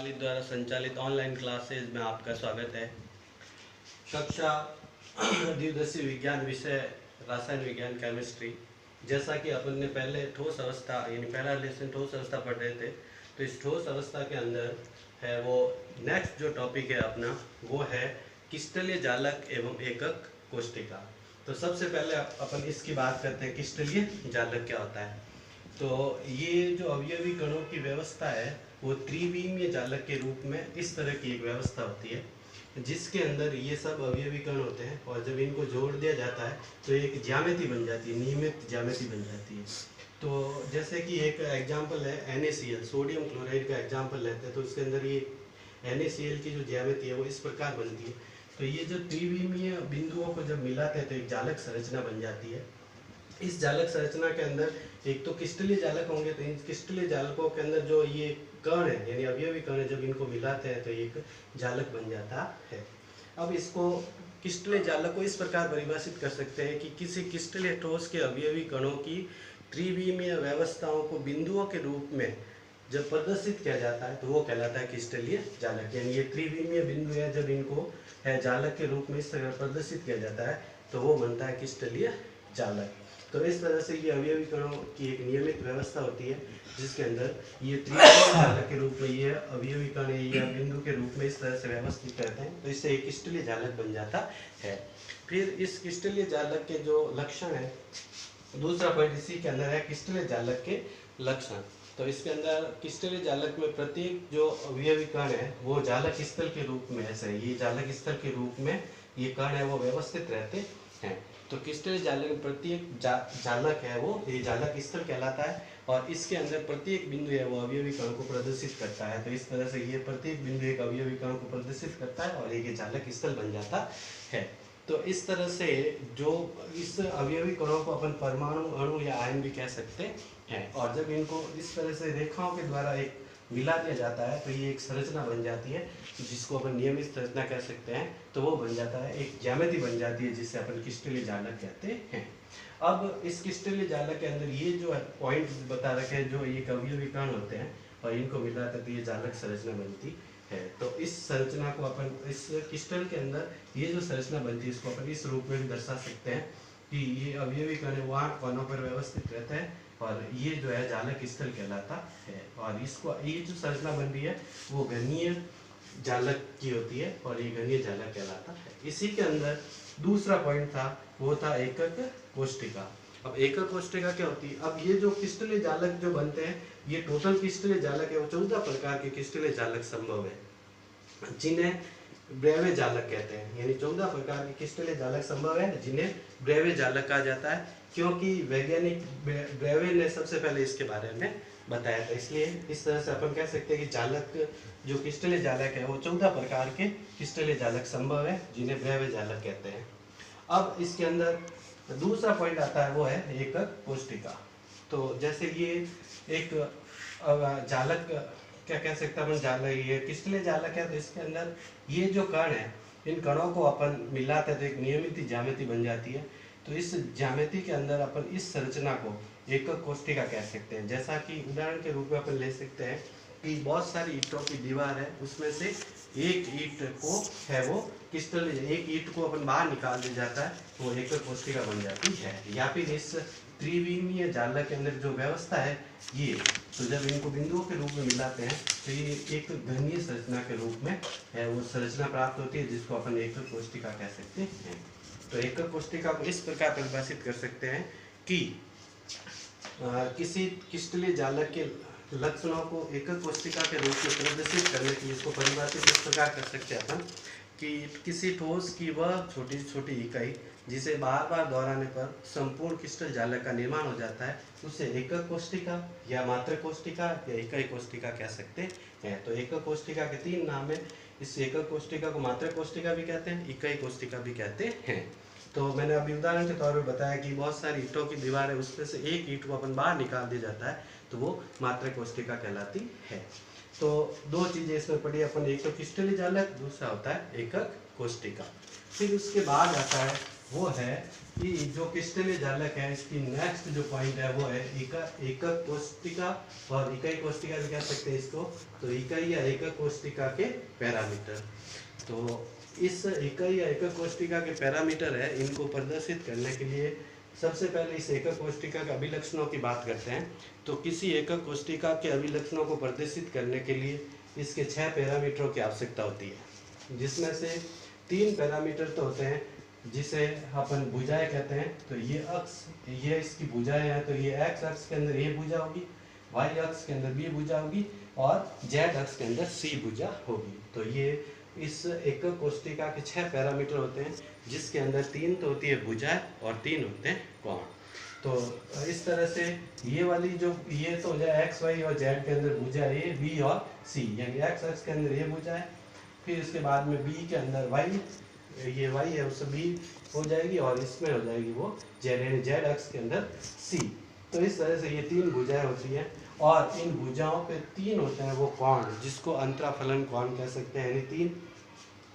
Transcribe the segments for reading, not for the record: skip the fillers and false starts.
वाली द्वारा संचालित ऑनलाइन क्लासेज में आपका स्वागत है। कक्षा द्विदशीय विज्ञान विषय रासायन विज्ञान केमिस्ट्री। जैसा कि अपन ने पहले ठोस अवस्था यानी पहला लेसन ठोस अवस्था पढ़ रहे थे, तो इस ठोस अवस्था के अंदर है वो नेक्स्ट जो टॉपिक है अपना वो है क्रिस्टलीय जालक एवं एकक कोष्टिका। तो सबसे पहले अपन इसकी बात करते हैं, क्रिस्टलीय जालक क्या होता है। तो ये जो अवयवी कणों की व्यवस्था है वो त्रिविमीय जालक के रूप में इस तरह की एक व्यवस्था होती है जिसके अंदर ये सब अवयवी कण होते हैं और जब इनको जोड़ दिया जाता है तो एक ज्यामिति बन जाती है, नियमित ज्यामिति बन जाती है। तो जैसे कि एक एग्जाम्पल है NaCl, सोडियम क्लोराइड का एग्जाम्पल लेते हैं, तो इसके अंदर ये NaCl की जो ज्यामिति है वो इस प्रकार बनती है। तो ये जो त्रिविमीय बिंदुओं को जब मिलाते हैं तो एक जालक संरचना बन जाती है। इस जालक संरचना के अंदर एक तो क्रिस्टलीय जालक होंगे, तो इन क्रिस्टलीय जालकों के अंदर जो ये कण है यानी अवयवी कण है, जब इनको मिलाते हैं तो एक जालक बन जाता है। अब इसको क्रिस्टलीय जालक को इस प्रकार परिभाषित कर सकते हैं कि किसी क्रिस्टलीय ठोस के अवयवी कणों की त्रिविमीय व्यवस्थाओं को बिंदुओं के रूप में जब प्रदर्शित किया जाता है तो वो कहलाता है क्रिस्टलीय जालक। यानी ये त्रिविमीय बिंदु है, जब इनको जालक के रूप में इस तरह प्रदर्शित किया जाता है तो वो बनता है क्रिस्टलीय जालक। तो इस तरह से ये अवयवी कणों की एक नियमित व्यवस्था होती है जिसके अंदर ये त्रिविमीय जालक के रूप में ये अवयवी कण या बिंदु के रूप में इस तरह से व्यवस्थित करते हैं, तो इससे एक क्रिस्टलीय जालक बन जाता है। फिर इस क्रिस्टलीय जालक के जो लक्षण है, दूसरा पॉइंट इसी के अंदर है क्रिस्टलीय जालक के लक्षण। तो इसके अंदर क्रिस्टलीय जालक में प्रत्येक जो अवयवी कण है वो जालक स्थल के रूप में, ऐसे ये जालक स्थल के रूप में ये कण है वो व्यवस्थित रहते हैं। तो क्रिस्टलीय जालक में प्रत्येक जालक है वो ये जालक स्थल कहलाता है और इसके अंदर प्रत्येक बिंदु है वो अवयवी कण को प्रदर्शित करता है। तो इस तरह से ये प्रत्येक बिंदु एक अवयवी कण को प्रदर्शित करता है और ये जालक स्थल बन जाता है। तो इस तरह से जो इस अवयवी कणों को अपन परमाणु, अणु या आयन भी कह सकते हैं, और जब इनको इस तरह से रेखाओं के द्वारा एक मिला दिया जाता है तो ये एक संरचना बन जाती है जिसको अपन नियमित संरचना कह सकते हैं। तो वो बन जाता है, एक ज्यामिति बन जाती है जिससे अपन क्रिस्टलीय जालक कहते हैं। अब इस क्रिस्टलीय जालक के अंदर ये जो पॉइंट बता रखे हैं, जो ये अवयवी कण होते हैं और इनको मिलाते तो ये जालक संरचना बनती है। तो इस संरचना को अपन इस क्रिस्टल के अंदर ये जो संरचना बनती है इसको अपन इस रूप में भी दर्शा सकते हैं कि ये अवयवी कण है वो 8 कोनों पर व्यवस्थित रहता है और ये जो है जालक स्थल कहलाता है। और इसको ये जो संरचना बन रही है वो घनीय जालक की होती है और ये घनीय जालक कहलाता है। इसी के अंदर दूसरा पॉइंट था वो था एकक कोष्टिका। अब एकक कोष्टिका क्या होती है? अब ये जो क्रिस्टलीय जालक जो बनते हैं, ये टोटल क्रिस्टलीय जालक है वो 14 प्रकार के क्रिस्टलीय जालक संभव है जिन्हें ब्रेवे जालक कहते हैं। यानी 14 प्रकार के क्रिस्टलीय जालक संभव है जिन्हें ब्रेवे जालक कहा जाता है, क्योंकि वैज्ञानिक ब्रेवे ने सबसे पहले इसके बारे में बताया था। इसलिए इस तरह से अपन कह सकते हैं कि जालक जो क्रिस्टलीय जालक है वो 14 प्रकार के क्रिस्टलीय जालक संभव है जिन्हें ब्रेवे जालक कहते हैं। अब इसके अंदर दूसरा पॉइंट आता है वो है एकक कोष्टिका। तो जैसे ये एक जालक क्या कह सकते हैं अपन, जालक ये क्रिस्टलीय जालक है, तो इसके अंदर ये जो कण है इन कणों को अपन मिलाते हैं तो एक नियमित ज्यामिति बन जाती है। तो इस ज्यामिति के अंदर अपन इस संरचना को एकक कोष्टिका कह सकते हैं। जैसा कि उदाहरण के रूप में अपन ले सकते हैं कि बहुत सारी ईंटों की दीवार है, उसमें से एक ईंट को है वो क्रिस्टल, एक ईंट को अपन बाहर निकाल दिया जाता है तो एकक कोष्टिका बन जाती है। या फिर इस त्रिविमीय जालक के अंदर जो व्यवस्था है ये, तो जब इनको बिंदुओं के रूप में मिलाते हैं तो ये एक घनीय संरचना के रूप में है वो संरचना प्राप्त होती है जिसको अपन एकक कोष्टिका कह सकते हैं। तो एकक कोष्टिका को इस प्रकार परिभाषित कर सकते हैं कि किसी क्रिस्टलीय जालक के लक्षणों को एकक कोष्टिका के रूप में प्रदर्शित करने के लिए इसको परिभाषित इस प्रकार कर सकते हैं अपन कि किसी ठोस की वह छोटी छोटी इकाई जिसे बार बार दोहराने पर संपूर्ण क्रिस्टल जालक का निर्माण हो जाता है उसे एकक कोष्टिका या मात्र कोष्टिका या इकाई कोष्टिका कह सकते हैं। तो एकक कोष्टिका के 3 नाम है। इस एकक कोष्टिका को मात्र कोष्टिका भी कहते हैं, इकाई कोष्टिका भी कहते हैं। तो मैंने अभी उदाहरण के तौर पर बताया कि बहुत सारी ईंटों की दीवार है, उसमें से एक ईंट को अपन बाहर निकाल दिया जाता है तो वो मात्र कोष्टिका कहलाती है। तो 2 चीजें इसमें पढ़ी अपन, एक तो क्रिस्टलीय जालक, दूसरा होता है एकक कोष्टिका। फिर उसके बाद आता है वो है कि जो क्रिस्टलीय जालक है इसकी नेक्स्ट जो पॉइंट है वो है एकक कोष्टिका, और इकाई कोष्टिका भी कह सकते हैं इसको। तो इकाई या एकक कोष्टिका के पैरामीटर, तो इस इकाई या एकक कोष्टिका के पैरामीटर है, इनको प्रदर्शित करने के लिए सबसे पहले इस एकक कोष्टिका के अभिलक्षणों की बात करते हैं। तो किसी एकक कोष्टिका के अभिलक्षणों को प्रदर्शित करने के लिए इसके 6 पैरामीटरों की आवश्यकता होती है, जिसमें से 3 पैरामीटर तो होते हैं जिसे अपन भुजाएं कहते हैं। तो ये अक्ष, ये इसकी भुजाएं हैं, तो ये एक्स अक्ष के अंदर ए भुजा होगी, वाई अक्ष के अंदर बी भुजा होगी और जेड अक्ष के अंदर सी भुजा होगी। तो ये इस एकक कोष्टिका के 6 पैरामीटर होते हैं, जिसके अंदर 3 तो होती है भुजाएं और 3 होते हैं कोण। तो इस तरह से ये वाली जो ये तो हो जाए एक्स वाई और जेड के अंदर भुजा ए बी और सी, यानी एक्स अक्ष के अंदर ये भुजा है, फिर इसके बाद में बी के अंदर वाई, ये वाई है उससे बी हो जाएगी और इसमें हो जाएगी वो जेड, यानी जेड अक्ष के अंदर सी। तो इस तरह से ये 3 भुजाएं होती हैं और इन भुजाओं पे 3 होते हैं वो कोण, जिसको अंतराफलन कोण कह सकते हैं, यानी 3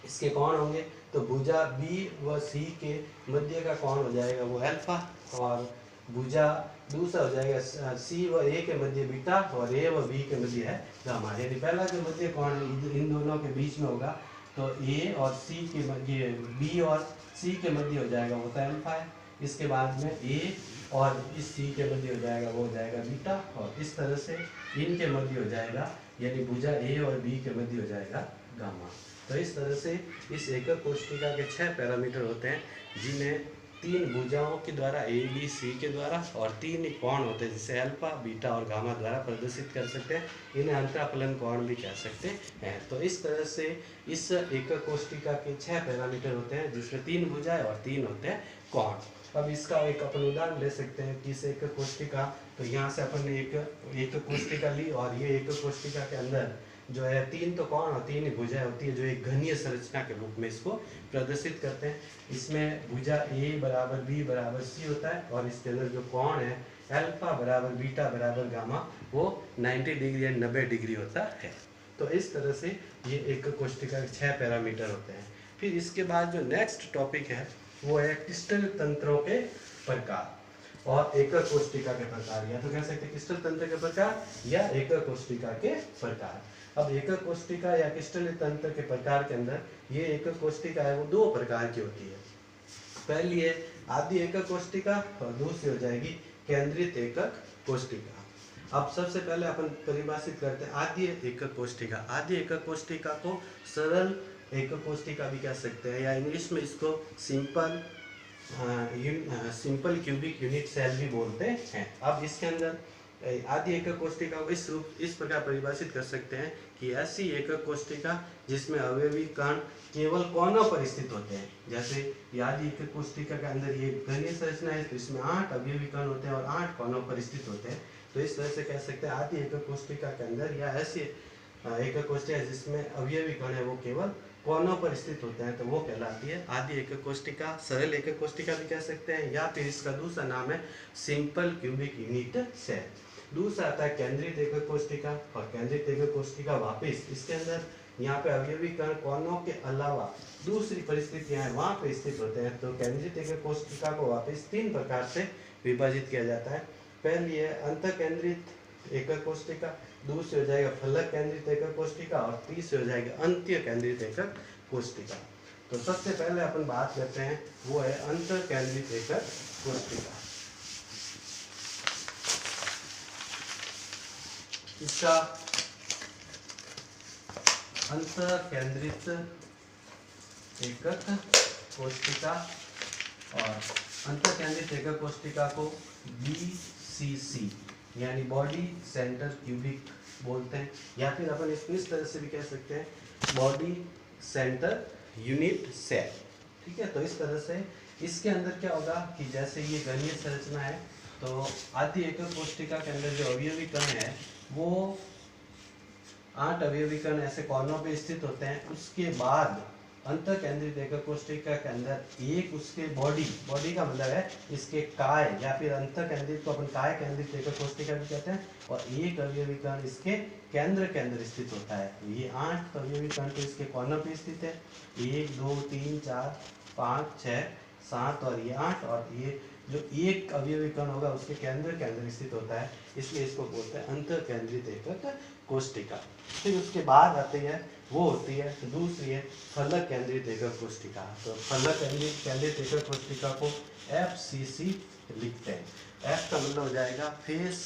इसके कोण होंगे। तो भुजा बी व सी के मध्य का कोण हो जाएगा वो अल्फा, और भुजा दूसरा हो जाएगा सी व ए के मध्य बीटा, और ए व बी के मध्य है गामा। यदि पहला जो मध्य कोण इन दोनों के बीच में होगा तो ए और सी के मध्य, बी और सी के मध्य हो जाएगा वो तो अल्फा है। इसके बाद में ए और इस सी के मध्य हो जाएगा वो हो जाएगा बीटा, और इस तरह से इनके मध्य हो जाएगा, यानी भुजा ए और बी के मध्य हो जाएगा गामा। तो इस तरह से इस एकक कोष्टिका के 6 पैरामीटर होते हैं, जिन्हें 3 भुजाओं के द्वारा ए बी सी के द्वारा और 3 कोण होते हैं जिसे अल्फा बीटा और गामा द्वारा प्रदर्शित कर सकते हैं। इन्हें अंतराफलन कोण भी कह सकते हैं। तो इस तरह से इस एकक कोष्टिका के 6 पैरामीटर होते हैं, जिसमें 3 भुजाएं और 3 होते हैं कोण। अब इसका एक अपन उदाहरण ले सकते हैं कि इस एकक कोष्टिका, तो यहाँ से अपन ने एक कोष्टिका ली और ये एकक कोष्टिका के अंदर जो है 3 तो कोण और 3 भुजाएं होती है, जो एक घनीय संरचना के रूप में इसको प्रदर्शित करते हैं। इसमें भुजा ए बराबर बी बराबर सी होता है, और इसके अंदर जो कोण है अल्फा बराबर बीटा बराबर गामा वो 90 डिग्री या 90 डिग्री होता है। तो इस तरह से ये एकक कोष्टिका के 6 पैरामीटर होते हैं। फिर इसके बाद जो नेक्स्ट टॉपिक है वो है क्रिस्टल तंत्रों के प्रकार और एकक कोष्टिका के प्रकार, या तो कह सकते हैं क्रिस्टल तंत्र के प्रकार या एकक कोष्टिका के प्रकार। अब एकक कोष्टिका या क्रिस्टल तंत्र के प्रकार के अंदर ये एकक कोष्टिका है वो 2 प्रकार की होती है। पहली है आदि एकक कोष्टिका और दूसरी हो जाएगी केंद्रित एकक कोष्टिका। अब सबसे पहले अपन परिभाषित करते हैं आदि एकक कोष्टिका। आदि एकक कोष्टिका को सरल एकक कोष्टिका भी कह सकते हैं, या इंग्लिश में इसको सिंपल क्यूबिक यूनिट सेल भी बोलते हैं। अब इसके अंदर आदि एकक कोष्टिका को इस प्रकार परिभाषित कर सकते हैं कि ऐसी एकक कोष्टिका जिसमें अवयवी कण केवल कोनों पर स्थित होते हैं। जैसे आदि एकक कोष्टिका के अंदर ये घनीय संरचना है, तो इसमें 8 अवयवी कण होते हैं और 8 कोनों पर स्थित होते हैं। तो इस तरह से कह सकते हैं आदि एकक कोष्टिका के अंदर या ऐसी एकक कोष्टिका जिसमें अवयवी कण है वो केवल कोनों पर स्थित होते हैं, तो वो कहलाती है आदि एकक कोष्टिका। सरल एकक कोष्टिका भी कह सकते हैं, या फिर इसका दूसरा नाम है सिंपल क्यूबिक यूनिट सेल। दूसरा आता है केंद्रित एकक कोष्टिका, और केंद्रित एकक कोष्टिका वापिस इसके अंदर यहाँ पे अवयवी कण कोनों के अलावा दूसरी परिस्थितियां हैं वहाँ पे स्थित होते हैं। तो केंद्रित एकक कोष्टिका को वापिस 3 प्रकार से विभाजित किया जाता है। पहली है अंत केंद्रित एकक कोष्टिका, दूसरी हो जाएगा फलक केंद्रित एकक कोष्टिका, और तीसरी हो जाएगी अंत्य केंद्रित एकक कोष्टिका। तो सबसे पहले अपन बात करते हैं वो है अंत केंद्रित एकक कोष्टिका। इसका अंत केंद्रित एकक कोष्टिका और अंत केंद्रित एकक कोष्टिका को BCC यानी बॉडी सेंटर क्यूबिक बोलते हैं, या फिर अपन इस तरह से भी कह सकते हैं बॉडी सेंटर यूनिट सेल। ठीक है, तो इस तरह से इसके अंदर क्या होगा कि जैसे ये घनीय संरचना है, तो आदि एकक कोष्टिका के अंदर जो अवयवी कण है वो 8 अवयवी कण ऐसे कोनों पे स्थित होते हैं। उसके बाद अंत केंद्रित एकक कोष्टिका के अंदर एक उसके बॉडी का मतलब है इसके काय, या फिर अंत केंद्रित को अपन काय केंद्रित एकक कोष्टिका भी कहते हैं, और एक अवयवी कण इसके केंद्र के अंदर स्थित होता है। ये 8 अवयवी कण तो इसके कोनों पे स्थित है, 1 2 3 4 5 6 7 और ये 8, और ये जो एक अवयवी कण होगा उसके केंद्र के अंदर स्थित होता है, इसलिए इसको बोलते हैं अंतर केंद्रित एकक कोष्टिका। फिर उसके बाद आती है वो होती है दूसरी है फलक केंद्रित एकक कोष्टिका। तो फलक केंद्रित एकक कोष्टिका को FCC लिखते हैं। F का मतलब हो जाएगा फेस,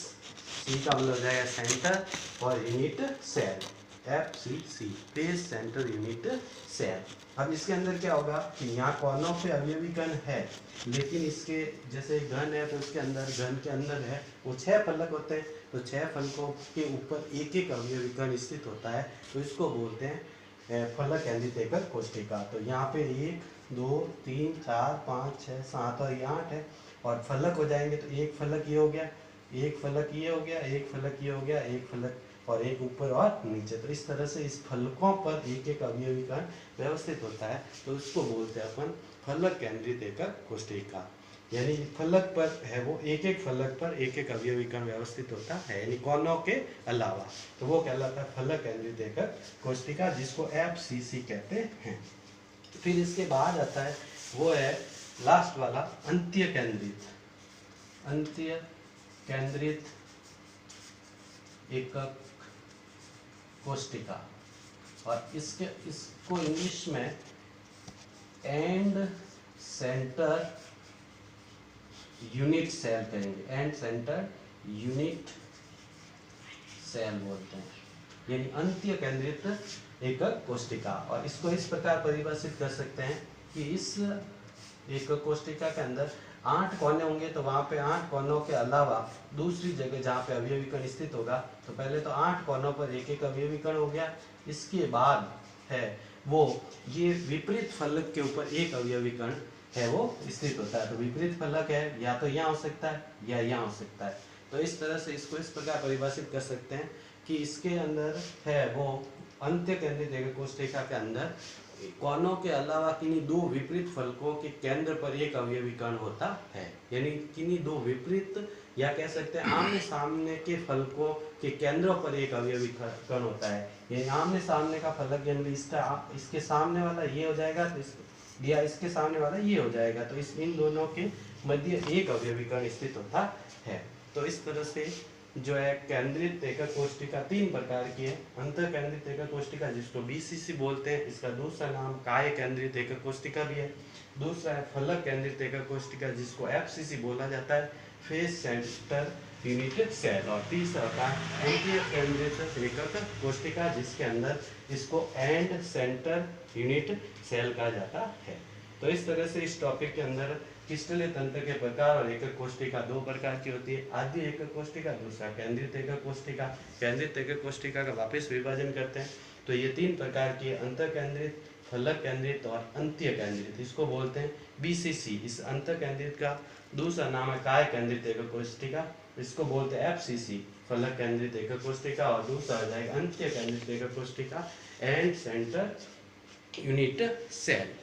C का मतलब हो जाएगा सेंटर और unit cell. FCC face, centre, unit cell. अब इसके अंदर क्या होगा कि यहाँ कोनों पे अवयवी कण है, लेकिन इसके जैसे घन है तो इसके अंदर घन के अंदर है वो 6 फलक होते हैं, तो 6 फलकों के ऊपर एक एक अवयवी कण स्थित होता है, तो इसको बोलते हैं फलक केंद्रित एकक कोष्टिका। तो यहाँ पे 1 2 3 4 5 6 7 और ये 8 है, और फलक हो जाएंगे तो एक फलक ये हो गया, एक फलक ये हो गया, एक फलक ये हो गया, एक फलक और एक ऊपर और नीचे। तो इस तरह से इस फलकों पर एक एक अवयवी कण व्यवस्थित होता है, तो उसको बोलते हैं अपन फलक केंद्रित एकक कोष्टिका। यानी फलक पर है वो एक एक फलक पर एक एक अवयवी कण व्यवस्थित होता है, यानी कोनों के अलावा, तो वो कहलाता है फलक केंद्रित एकक कोष्टिका, जिसको FCC कहते हैं। फिर इसके बाद आता है वो है लास्ट वाला अंत्य केंद्रित एकक कोष्टिका, और इसको इंग्लिश में एंड सेंटर यूनिट सेल कहेंगे, एंड सेंटर यूनिट सेल बोलते हैं, यानी अंत्य केंद्रित एकक कोष्टिका। और इसको इस प्रकार परिभाषित कर सकते हैं कि इस एकक कोष्टिका के अंदर 8 कोने होंगे, तो वहाँ पे 8 कोनों के अलावा दूसरी जगह जहाँ पे अवयवी कण स्थित होगा, तो पहले तो 8 कोनों पर एक एक अवयवी कण हो गया। इसके बाद है वो ये विपरीत फलक के ऊपर एक अवयवी कण है वो स्थित होता है, तो विपरीत फलक है या तो यहाँ हो सकता है या यहाँ हो सकता है। तो इस तरह से इसको इस प्रकार परिभाषित कर सकते हैं कि इसके अंदर है वो अंत्य केंद्रित एकक कोष्टिका के अंदर कोनों के अलावा किन्हीं 2 विपरीत फलकों के केंद्र पर एक अवयवी कण होता है, यानी किन्हीं 2 विपरीत या कह सकते हैं आमने सामने के फलकों के केंद्रों पर एक अवयवी कण होता है। यानी आमने सामने का फलक यानी इसके सामने वाला ये हो जाएगा, तो या इसके सामने वाला ये हो जाएगा, तो इन दोनों के मध्य एक अवयवी कण स्थित होता है। तो इस तरह से जो है केंद्रित एकक कोष्टिका 3 प्रकार की है। अंतर केंद्रित एकक कोष्टिका जिसको BCC बोलते हैं, इसका दूसरा नाम काय केंद्रित एकक कोष्टिका भी है। दूसरा है फलक केंद्रित एकक कोष्टिका जिसको FCC बोला जाता है, फेस, सेंटर, यूनिट सेल। और तीसरा होता है अंत्य केंद्रित एकक कोष्टिका जिसके अंदर इसको एंड सेंटर यूनिट सेल कहा जाता है। तो इस तरह से इस टॉपिक के अंदर क्रिस्टलीय तंत्र के प्रकार और एकक कोष्टिका 2 प्रकार की होती है, आद्य एकक कोष्टिका, दूसरा केंद्रित एकक कोष्टिका। केंद्रित एकक कोष्टिका का वापस विभाजन करते हैं तो ये 3 प्रकार की अंतर केंद्रित, फलक केंद्रित और अंत्य केंद्रित, इसको बोलते हैं BCC। इस अंतर केंद्रित का दूसरा नाम है काय केंद्रित एकक कोष्टिका, इसको बोलते हैं FCC फलक केंद्रित एकक कोष्टिका, और दूसरा हो जाएगा अंत्य केंद्रित एकक कोष्टिका एंड सेंटर यूनिट सेल।